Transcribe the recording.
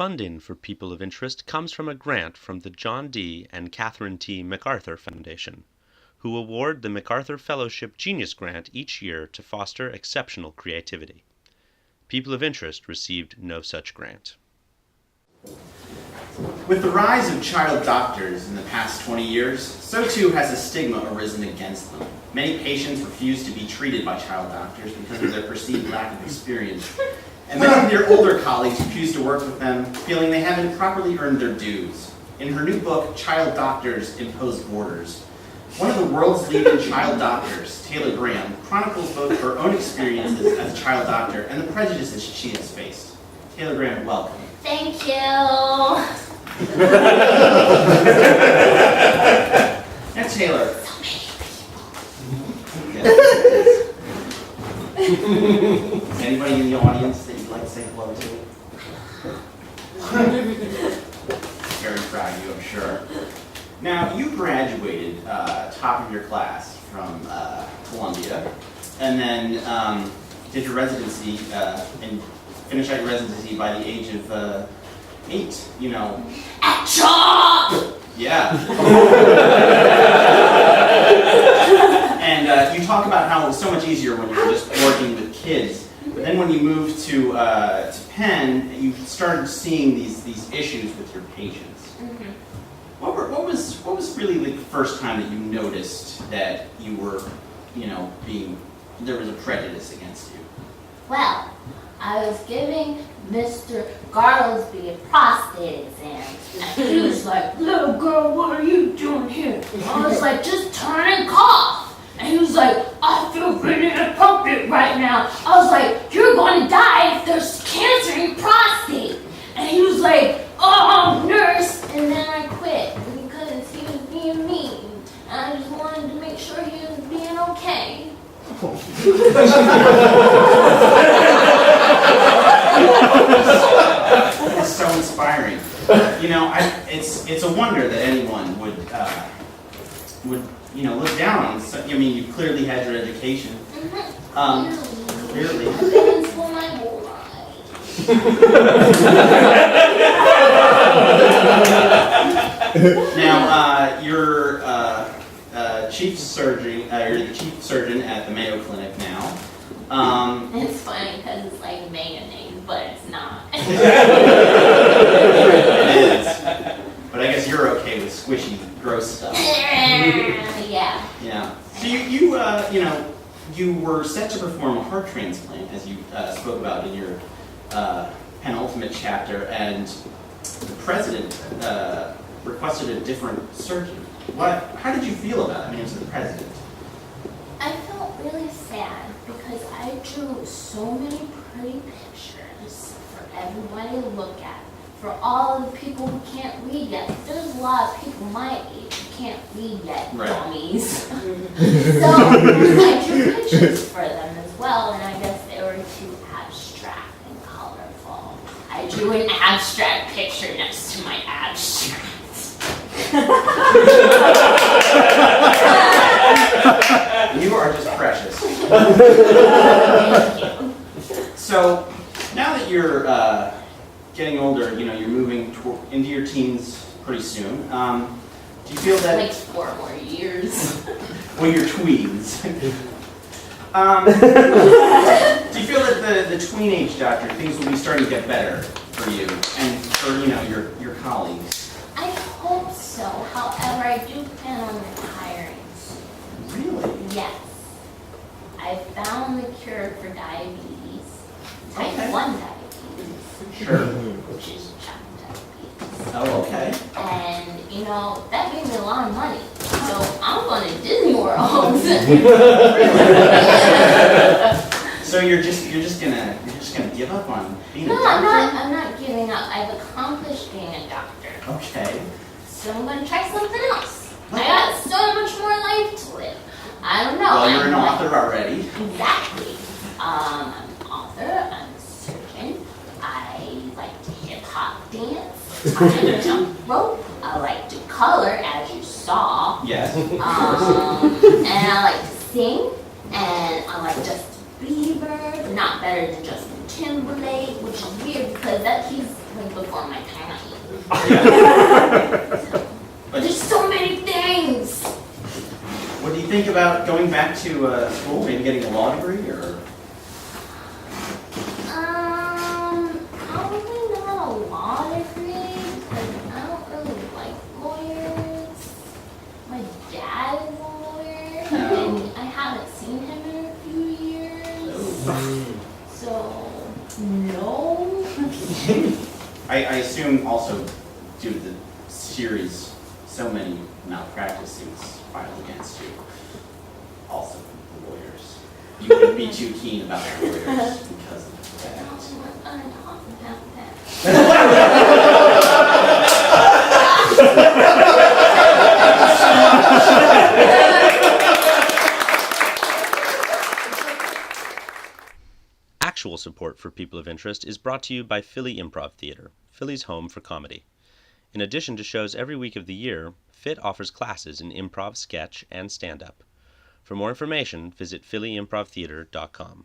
funding for People of Interest comes from a grant from the John D. and Catherine T. MacArthur Foundation, who award the MacArthur Fellowship Genius Grant each year to foster exceptional creativity. People of Interest received no such grant. With the rise of child doctors in the past 20 years, so too has a stigma arisen against them. Many patients refuse to be treated by child doctors because of their perceived lack of experience. And many of their older colleagues refuse to work with them, feeling they haven't properly earned their dues. In her new book, Child Doctors Impose Borders, one of the world's leading child doctors, Taylor Graham, chronicles both her own experiences as a child doctor and the prejudices she has faced. Taylor Graham, welcome. Thank you. Now, Taylor. So many Is anybody in the audience that you'd like to say hello to? Very proud of you, I'm sure. Now, you graduated top of your class from Columbia, and then did your residency and finished out your residency by the age of 8. You know. At job. Yeah. And you talk about how it was so much easier when you were just working with kids. But then when you moved to Penn, you started seeing these issues with your patients. Mm-hmm. What was really like the first time that you noticed that you were, there was a prejudice against you? Well, I was giving Mr. Garlsby a prostate exam, and he was like, "Little girl, what are you doing here?" I was like, "Just turn and cough." And he was like, "I feel really inappropriate right now." I was like, "You're going to die if there's cancer in your prostate." And he was like, "Oh, nurse." And then I quit because he was being mean. And I just wanted to make sure he was being okay. It's so inspiring. It's a wonder that anyone would look down on. So, you clearly had your education. Clearly. I've been in school my whole life. Now, you're chief surgeon. You're the chief surgeon at the Mayo Clinic now. It's funny because it's like mayonnaise, but it's not. It is. But I guess you're okay with squishy, gross stuff. Yeah. Yeah. So you were set to perform a heart transplant, as you spoke about in your penultimate chapter, and the president requested a different surgeon. How did you feel about it? I mean, as the president. I felt really sad because I drew so many pretty pictures for everybody to look at. For all of the people who can't read yet. There's a lot of people my age who can't read yet, right. Dummies. So I drew pictures for them as well, and I guess they were too abstract and colorful. I drew an abstract picture next to my abstract. You are just precious. Thank you. So, now that you're getting older, you're moving into your teens pretty soon. Do you feel that... Like 4 more years. Well, you're tweens. Do you feel that the tween age doctor, things will be starting to get better for you and for, your colleagues? I hope so. However, I do plan on retiring soon. Really? Yes. I found the cure for diabetes. Type Okay. 1 diabetes. Sure. Which is child diabetes. Oh, okay. And, that gave me a lot of money. So I'm going to Disney World. So you're just gonna give up on being a No, doctor? I'm not giving up. I've accomplished being a doctor. Okay. So I'm going to try something else. I got so much more life to live. I don't know. Well, you're an I'm like- author already. Exactly. I'm an author, I'm a surgeon, I like to hip-hop dance, I jump rope, I like to color, as you saw, Yes. and I like to sing, and I like Justin Bieber, not better than Justin Timberlake, which is weird because he's like the before my time. Yeah. But there's so many things. What do you think about going back to school, maybe getting a law degree, or? Probably not a law degree, because I don't really like lawyers. My dad is a lawyer, and I haven't seen him in a few years. So, no. I assume also due to the series, so many malpractice suits filed against you. Also, the lawyers. You wouldn't be too keen about the lawyers because of that. I don't want to talk about that. Actual support for People of Interest is brought to you by Philly Improv Theater, Philly's home for comedy. In addition to shows every week of the year, PHIT offers classes in improv, sketch, and stand-up. For more information, visit phillyimprovtheater.com.